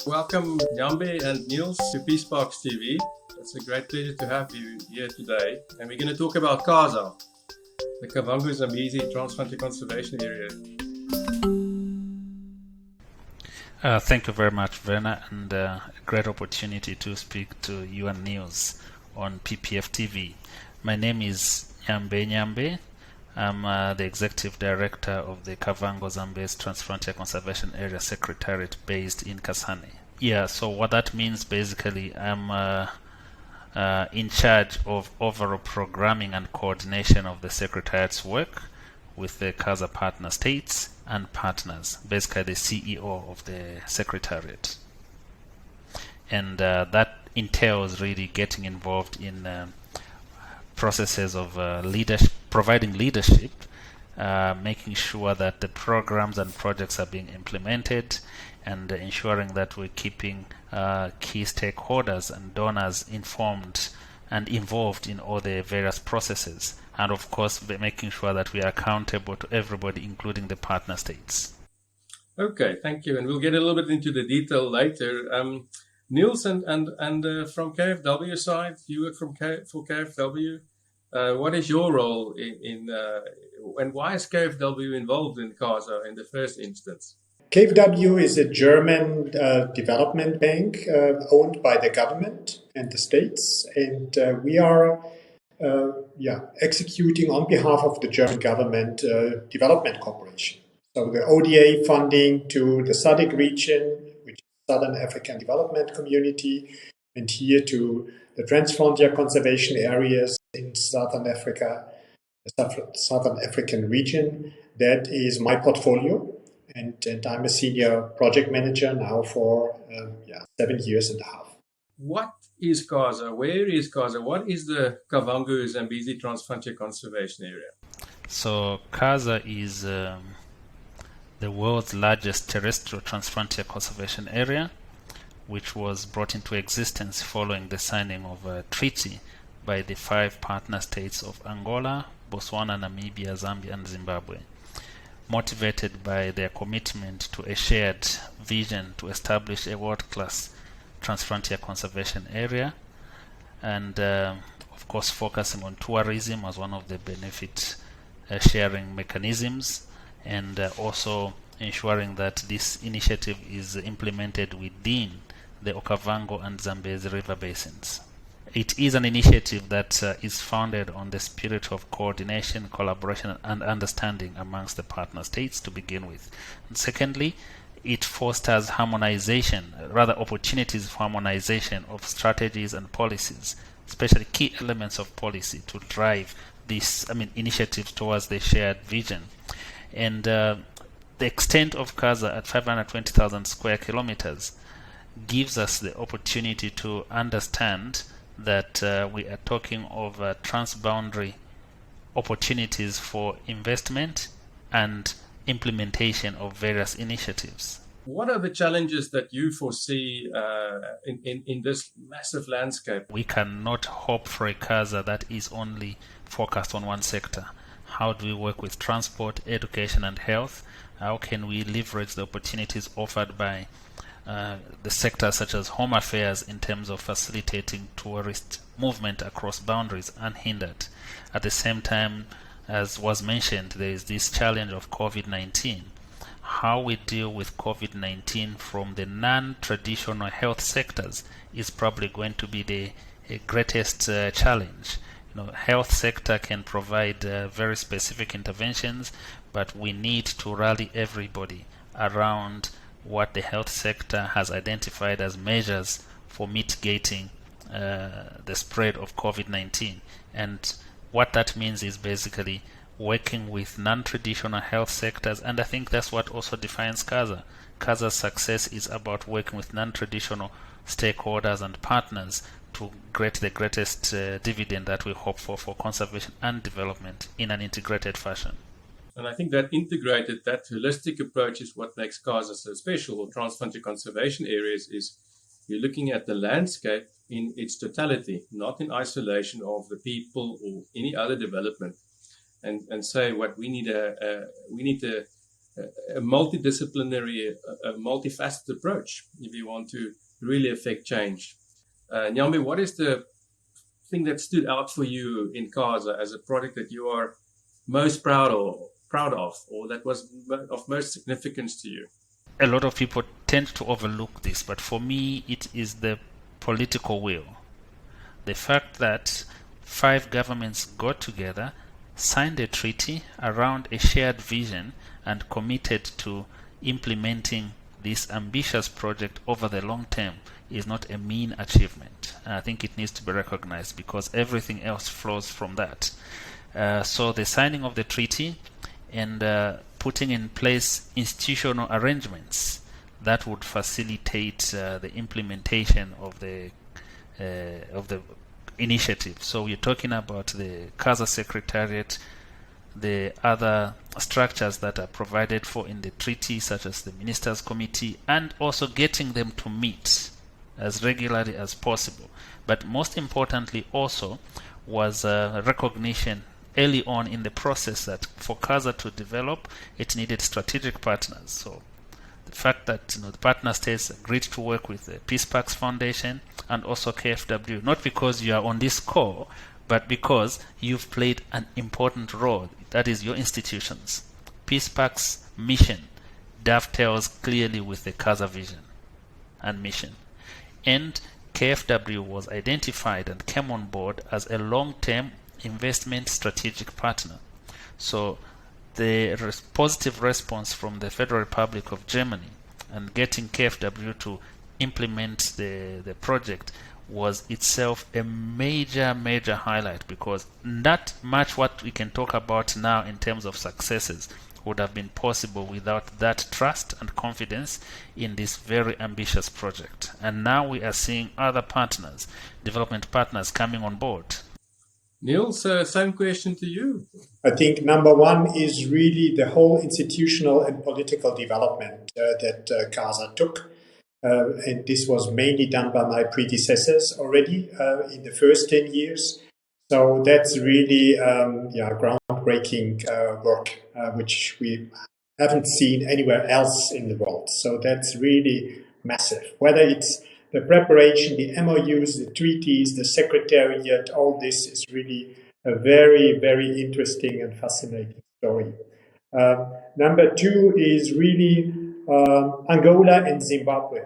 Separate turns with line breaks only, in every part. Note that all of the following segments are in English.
Welcome, Nyambe and Nils, to Peace Parks TV. It's a great pleasure to have you here today. And we're going to talk about KAZA, the Kavango Zambezi Transfrontier Conservation Area.
Thank you very much, Werner, and a great opportunity to speak to you and Nils on PPF TV. My name is Nyambe Nyambe. I'm the Executive Director of the Kavango Zambezi Transfrontier Conservation Area Secretariat based in Kasane. Yeah, so what that means basically, I'm in charge of overall programming and coordination of the Secretariat's work with the KAZA partner states and partners, basically the CEO of the Secretariat. And that entails really getting involved in processes of providing leadership, making sure that the programs and projects are being implemented, and ensuring that we're keeping key stakeholders and donors informed and involved in all the various processes, and of course making sure that we are accountable to everybody, including the partner states.
Okay, thank you. And we'll get a little bit into the detail later. Nils, and from KFW side, you work for KFW. What is your role in and why is KFW involved in KAZA in the first instance?
KFW is a German development bank owned by the government and the states, and we are executing on behalf of the German government development cooperation. So the ODA funding to the SADC region, which is Southern African Development Community, and here to the Transfrontier conservation areas in Southern Africa, the Southern African region. That is my portfolio. And I'm a senior project manager now for 7 years and a half.
What is KAZA? Where is KAZA? What is the Kavango Zambezi Transfrontier Conservation Area?
So KAZA is the world's largest terrestrial transfrontier conservation area, which was brought into existence following the signing of a treaty by the 5 partner states of Angola, Botswana, Namibia, Zambia and Zimbabwe, motivated by their commitment to a shared vision to establish a world-class transfrontier conservation area, and of course focusing on tourism as one of the benefit sharing mechanisms, and also ensuring that this initiative is implemented within the Okavango and Zambezi river basins. It is an initiative that is founded on the spirit of coordination, collaboration, and understanding amongst the partner states to begin with. And secondly, it fosters harmonization, rather opportunities for harmonization of strategies and policies, especially key elements of policy to drive these initiatives towards the shared vision. And the extent of KAZA at 520,000 square kilometers gives us the opportunity to understand that we are talking of transboundary opportunities for investment and implementation of various initiatives.
What are the challenges that you foresee in this massive landscape?
We cannot hope for a KAZA that is only focused on one sector. How do we work with transport, education and health? How can we leverage the opportunities offered by the sectors such as home affairs in terms of facilitating tourist movement across boundaries unhindered? At the same time, as was mentioned, there is this challenge of COVID-19. How we deal with COVID-19 from the non-traditional health sectors is probably going to be the greatest challenge. Health sector can provide very specific interventions, but we need to rally everybody around what the health sector has identified as measures for mitigating the spread of COVID-19. And what that means is basically working with non-traditional health sectors, and I think that's what also defines KAZA. KAZA's success is about working with non-traditional stakeholders and partners to get the greatest dividend that we hope for conservation and development in an integrated fashion.
And I think that holistic approach is what makes KAZA so special, or transfrontier conservation areas, is you're looking at the landscape in its totality, not in isolation of the people or any other development. And say what we need to a multidisciplinary, a multifaceted approach if you want to really affect change. Nyambe, what is the thing that stood out for you in KAZA as a project that you are most proud of, or that was of most significance to you?
A lot of people tend to overlook this, but for me, it is the political will. The fact that 5 governments got together, signed a treaty around a shared vision, and committed to implementing this ambitious project over the long term is not a mean achievement. I think it needs to be recognized because everything else flows from that. So the signing of the treaty and putting in place institutional arrangements that would facilitate the implementation of the initiative. So we're talking about the KAZA Secretariat, the other structures that are provided for in the treaty, such as the Ministers' Committee, and also getting them to meet as regularly as possible. But most importantly also was recognition early on in the process that for KAZA to develop, it needed strategic partners. So the fact that the partner states agreed to work with the Peace Parks Foundation and also KFW, not because you are on this call, but because you've played an important role. That is your institutions. Peace Parks' mission dovetails clearly with the KAZA vision and mission. And KFW was identified and came on board as a long-term investment strategic partner. So the positive response from the Federal Republic of Germany and getting KFW to implement the project was itself a major highlight, because not much what we can talk about now in terms of successes would have been possible without that trust and confidence in this very ambitious project. And now we are seeing other partners, development partners, coming on board.
Nils, same question to you.
I think number one is really the whole institutional and political development that KAZA took. And this was mainly done by my predecessors already in the first 10 years. So that's really groundbreaking work, which we haven't seen anywhere else in the world. So that's really massive. Whether it's the preparation, the MOUs, the treaties, the Secretariat, all this is really a very interesting and fascinating story. Number two is really Angola and Zimbabwe.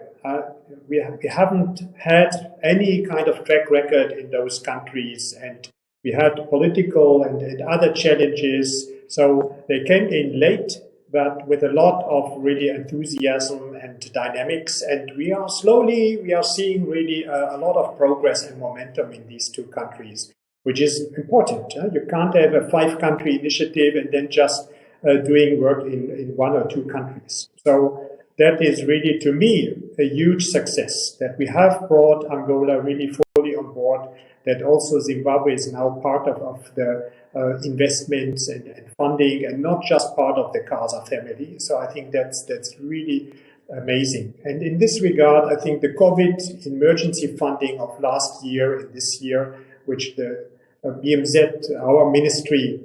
We haven't had any kind of track record in those countries, and we had political and other challenges. So they came in late, but with a lot of really enthusiasm and dynamics. And we are seeing really a lot of progress and momentum in these two countries, which is important. You can't have a 5-country initiative and then just doing work in 1 or 2 countries. So that is really, to me, a huge success that we have brought Angola really fully on board, that also Zimbabwe is now part of the investments and funding, and not just part of the KAZA family. So I think that's really amazing. And in this regard, I think the COVID emergency funding of last year and this year, which the BMZ, our ministry,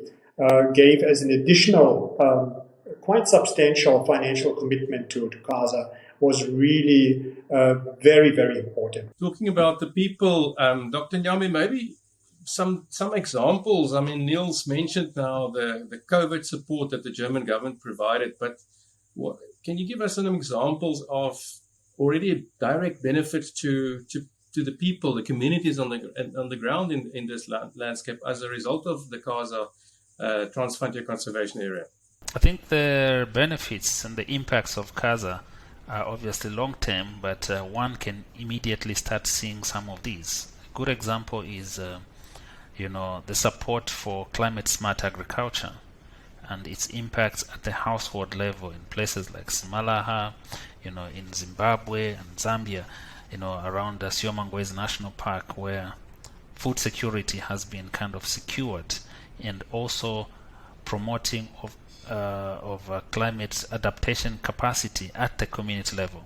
gave as an additional quite substantial financial commitment to KAZA, was really very important.
Talking about the people, Dr. Nyambe, maybe some examples. I mean, Nils mentioned now the COVID support that the German government provided, but can you give us some examples of already direct benefits to the people, the communities on the ground in this landscape as a result of the KAZA Transfrontier Conservation Area?
I think the benefits and the impacts of KAZA are obviously long-term, but one can immediately start seeing some of these. A good example is, the support for climate-smart agriculture and its impacts at the household level in places like Simalaha, in Zimbabwe and Zambia, around the Siomangwezi National Park, where food security has been kind of secured, and also promoting of climate adaptation capacity at the community level.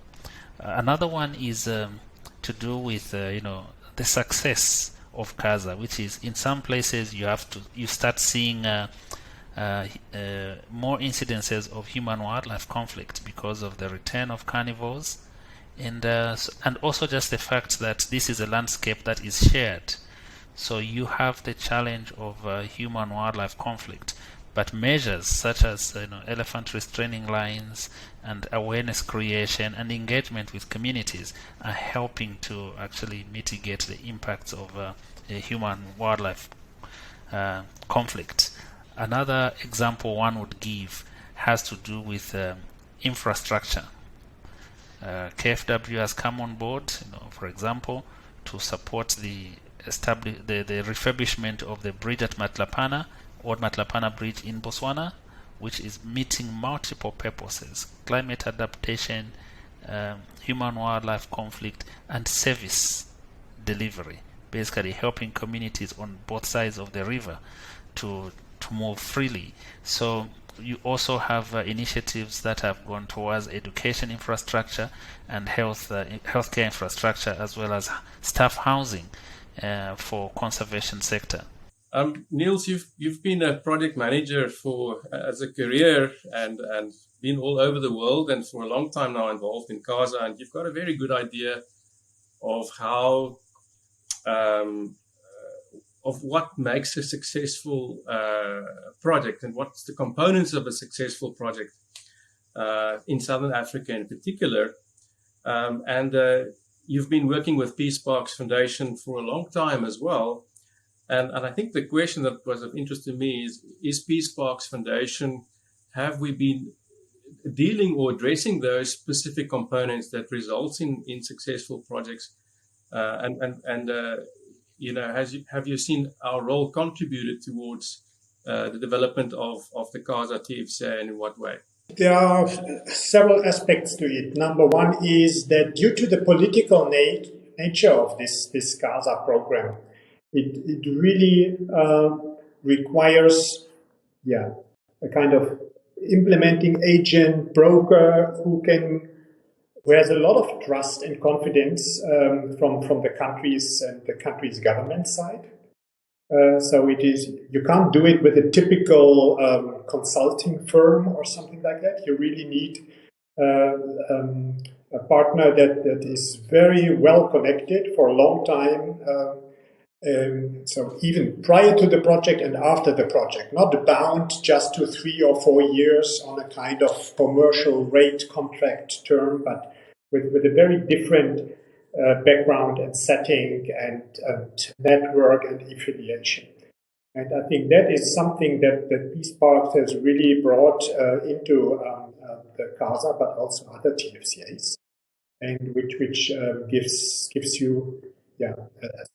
Another one is to do with the success of KAZA, which is in some places you start seeing more incidences of human-wildlife conflict because of the return of carnivores, and also just the fact that this is a landscape that is shared. So you have the challenge of human-wildlife conflict, but measures such as elephant restraining lines and awareness creation and engagement with communities are helping to actually mitigate the impacts of human-wildlife conflict. Another example one would give has to do with infrastructure. KFW has come on board, for example, to support the refurbishment of the bridge at Matlapana, Old Matlapana Bridge in Botswana, which is meeting multiple purposes: climate adaptation, human-wildlife conflict, and service delivery, basically helping communities on both sides of the river to move freely. So you also have initiatives that have gone towards education infrastructure and healthcare infrastructure, as well as staff housing for conservation sector.
Nils, you've been a project manager as a career and been all over the world, and for a long time now involved in KAZA, and you've got a very good idea of how of what makes a successful project and what's the components of a successful project in Southern Africa in particular. And you've been working with Peace Parks Foundation for a long time as well. And I think the question that was of interest to me is Peace Parks Foundation, have we been dealing or addressing those specific components that results in successful projects? Have you seen our role contributed towards the development of the KAZA TFCA, and in what way?
There are several aspects to it. Number one is that due to the political nature of this KAZA program, it really requires a kind of implementing agent, broker who has a lot of trust and confidence from the countries and the country's government side. So you can't do it with a typical consulting firm or something like that. You really need a partner that is very well connected for a long time. So even prior to the project and after the project, not bound just to 3 or 4 years on a kind of commercial rate contract term, but with a very different background and setting and network and affiliation. And I think that is something that Peace Parks has really brought into the KAZA, but also other TFCAs, and which gives you a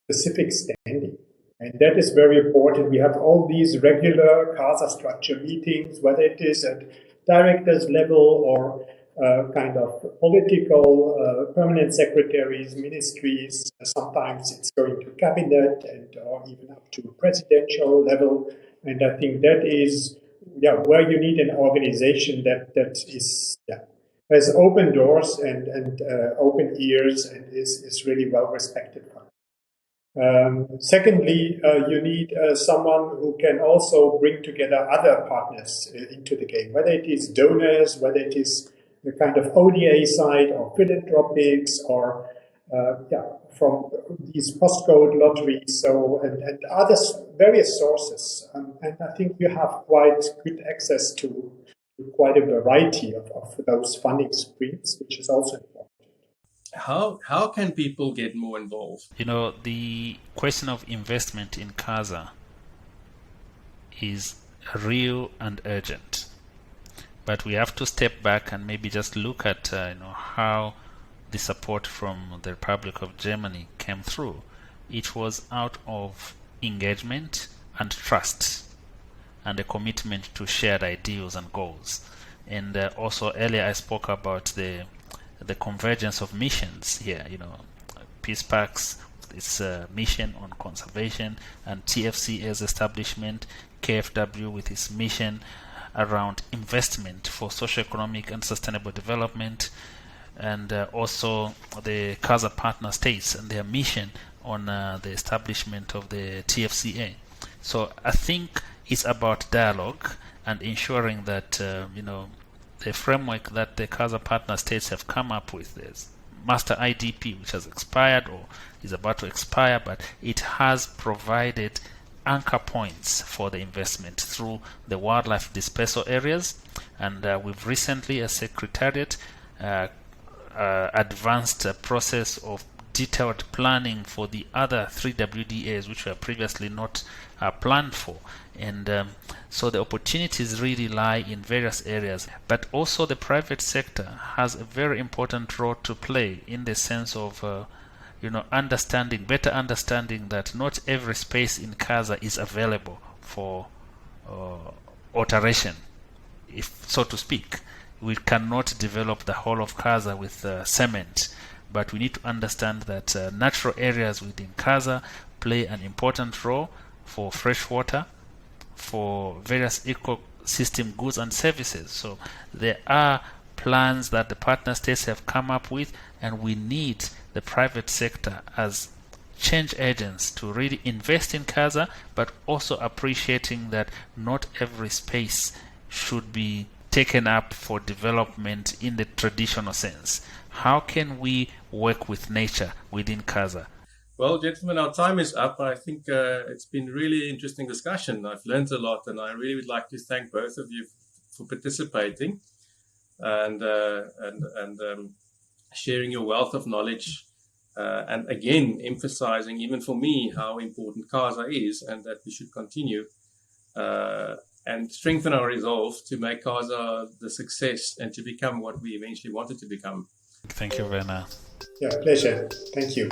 specific standing. And that is very important. We have all these regular KAZA structure meetings, whether it is at directors level or kind of political permanent secretaries, ministries. Sometimes it's going to cabinet or even up to presidential level. And I think that is where you need an organization that has open doors and open ears and is really well respected. Secondly, you need someone who can also bring together other partners into the game, whether it is donors, whether it is the kind of ODA side or philanthropics or from these postcode lotteries, and other various sources. And I think you have quite good access to quite a variety of those funding streams, which is also important.
How can people get more involved?
The question of investment in KAZA is real and urgent. But we have to step back and maybe just look at how the support from the Republic of Germany came through. It was out of engagement and trust and a commitment to shared ideals and goals. And also earlier I spoke about the convergence of missions here. Peace Parks, its mission on conservation, and TFCA's establishment, KFW with its mission around investment for socio-economic and sustainable development, and also the KAZA partner states and their mission on the establishment of the TFCA. So I think it's about dialogue and ensuring that the framework that the KAZA partner states have come up with is Master IDP, which has expired or is about to expire, but it has provided anchor points for the investment through the wildlife dispersal areas. And we've recently, as Secretariat, advanced a process of detailed planning for the other 3 WDAs, which were previously not planned for. And so the opportunities really lie in various areas, but also the private sector has a very important role to play in the sense of better understanding that not every space in KAZA is available for alteration, if so to speak. We cannot develop the whole of KAZA with cement, but we need to understand that natural areas within KAZA play an important role for fresh water, for various ecosystem goods and services. So there are plans that the partner states have come up with, and we need the private sector as change agents to really invest in KAZA, but also appreciating that not every space should be taken up for development in the traditional sense. How can we work with nature within KAZA?
Well, gentlemen, our time is up. I think it's been a really interesting discussion. I've learned a lot, and I really would like to thank both of you for participating and sharing your wealth of knowledge, and again emphasizing, even for me, how important KAZA is, and that we should continue and strengthen our resolve to make KAZA the success and to become what we eventually wanted to become.
Thank you, Werner.
Yeah, pleasure. Thank you.